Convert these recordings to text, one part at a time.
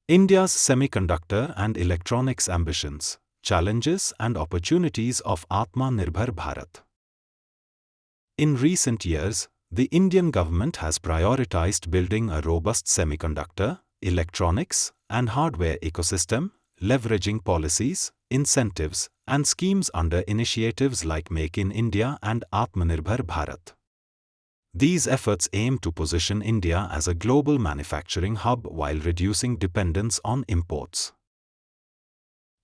India's semiconductor and electronics ambitions, challenges and opportunities of ATMA NIRBHAR Bharat. In recent years, the Indian government has prioritized building a robust semiconductor, electronics, and hardware ecosystem, leveraging policies, incentives, and schemes under initiatives like Make in India and Atmanirbhar Bharat. These efforts aim to position India as a global manufacturing hub while reducing dependence on imports.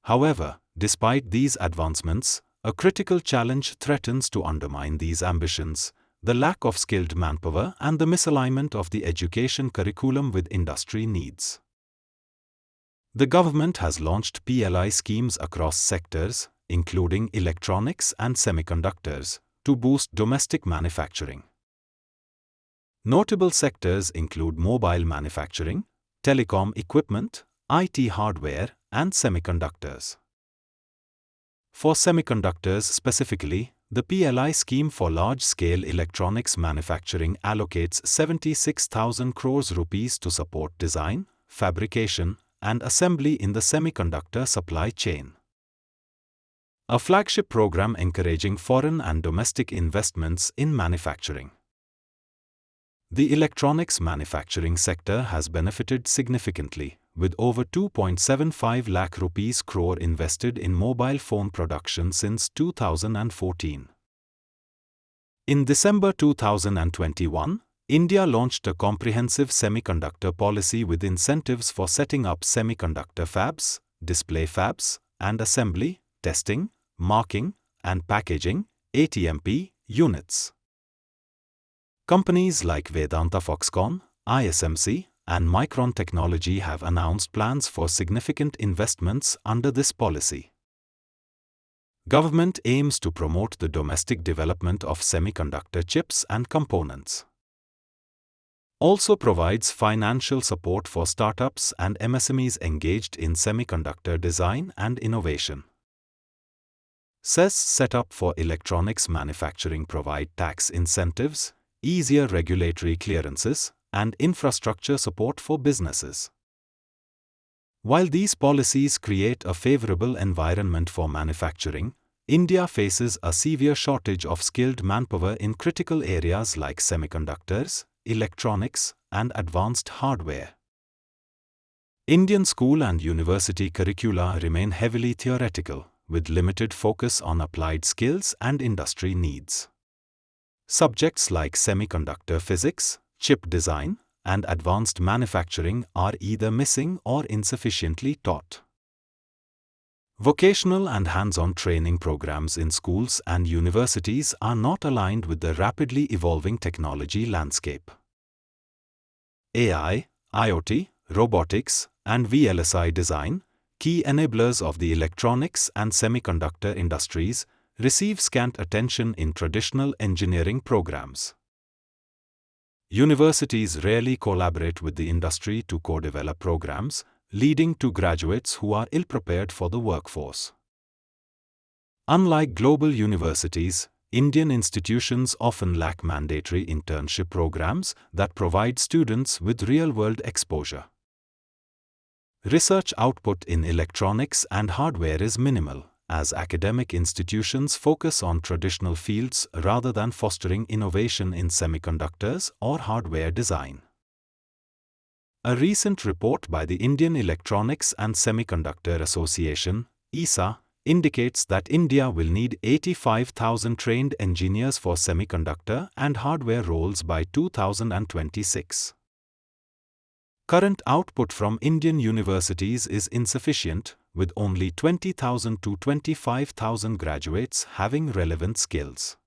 However, despite these advancements, a critical challenge threatens to undermine these ambitions: the lack of skilled manpower and the misalignment of the education curriculum with industry needs. The government has launched PLI schemes across sectors, including electronics and semiconductors, to boost domestic manufacturing. Notable sectors include mobile manufacturing, telecom equipment, IT hardware, and semiconductors. For semiconductors specifically, the PLI scheme for large-scale electronics manufacturing allocates 76,000 crores rupees to support design, fabrication, and assembly in the semiconductor supply chain. A flagship program encouraging foreign and domestic investments in manufacturing. The electronics manufacturing sector has benefited significantly, with over 2.75 lakh rupees crore invested in mobile phone production since 2014. In December 2021, India launched a comprehensive semiconductor policy with incentives for setting up semiconductor fabs, display fabs, and assembly, testing, marking, and packaging (ATMP) units. Companies like Vedanta Foxconn, ISMC, and Micron Technology have announced plans for significant investments under this policy. Government aims to promote the domestic development of semiconductor chips and components. Also provides financial support for startups and MSMEs engaged in semiconductor design and innovation. Cess set up for electronics manufacturing provide tax incentives, easier regulatory clearances, and infrastructure support for businesses. While these policies create a favorable environment for manufacturing, India faces a severe shortage of skilled manpower in critical areas like semiconductors, electronics, and advanced hardware. Indian school and university curricula remain heavily theoretical, with limited focus on applied skills and industry needs. Subjects like semiconductor physics, chip design, and advanced manufacturing are either missing or insufficiently taught. Vocational and hands-on training programs in schools and universities are not aligned with the rapidly evolving technology landscape. AI, IoT, robotics, and VLSI design, key enablers of the electronics and semiconductor industries, receive scant attention in traditional engineering programs. Universities rarely collaborate with the industry to co-develop programs, leading to graduates who are ill-prepared for the workforce. Unlike global universities, Indian institutions often lack mandatory internship programs that provide students with real-world exposure. Research output in electronics and hardware is minimal, as academic institutions focus on traditional fields rather than fostering innovation in semiconductors or hardware design. A recent report by the Indian Electronics and Semiconductor Association, ISA, indicates that India will need 85,000 trained engineers for semiconductor and hardware roles by 2026. Current output from Indian universities is insufficient, with only 20,000 to 25,000 graduates having relevant skills.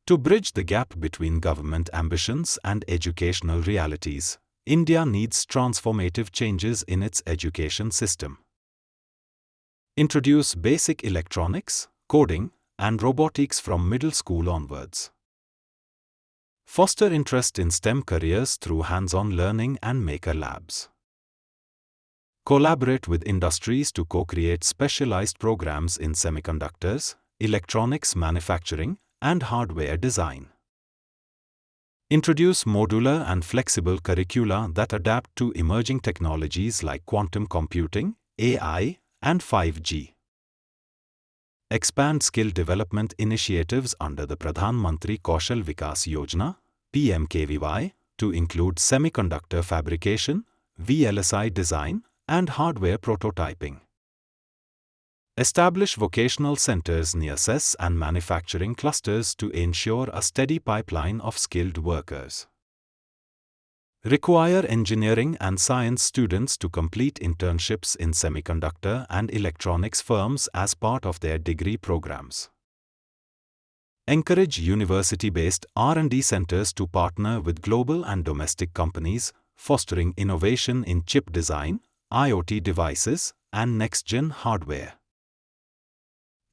To bridge the gap between government ambitions and educational realities, India needs transformative changes in its education system. Introduce basic electronics, coding, and robotics from middle school onwards. Foster interest in STEM careers through hands-on learning and maker labs. Collaborate with industries to co-create specialized programs in semiconductors, electronics manufacturing, and hardware design. Introduce modular and flexible curricula that adapt to emerging technologies like quantum computing, AI, and 5G. Expand skill development initiatives under the Pradhan Mantri Kaushal Vikas Yojana (PMKVY) to include semiconductor fabrication, VLSI design, and hardware prototyping. Establish vocational centers near CES and manufacturing clusters to ensure a steady pipeline of skilled workers. Require engineering and science students to complete internships in semiconductor and electronics firms as part of their degree programs. Encourage university-based R&D centers to partner with global and domestic companies, fostering innovation in chip design, IoT devices, and next-gen hardware.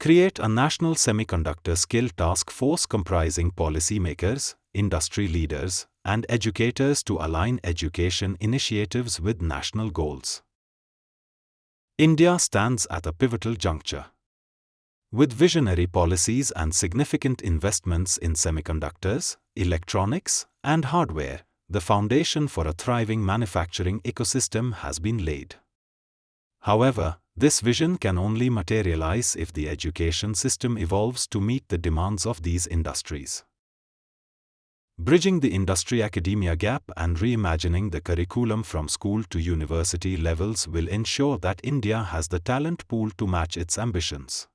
Create a national semiconductor skill task force comprising policymakers, industry leaders, and educators to align education initiatives with national goals. India stands at a pivotal juncture. With visionary policies and significant investments in semiconductors, electronics, and hardware, the foundation for a thriving manufacturing ecosystem has been laid. However, this vision can only materialize if the education system evolves to meet the demands of these industries. Bridging the industry-academia gap and reimagining the curriculum from school to university levels will ensure that India has the talent pool to match its ambitions.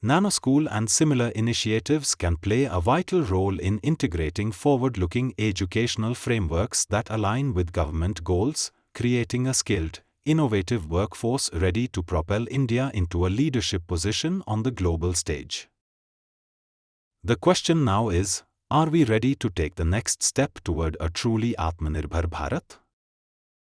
Nanoschool and similar initiatives can play a vital role in integrating forward-looking educational frameworks that align with government goals, creating a skilled, innovative workforce ready to propel India into a leadership position on the global stage. The question now is, are we ready to take the next step toward a truly ATMA NIRBHAR Bharat?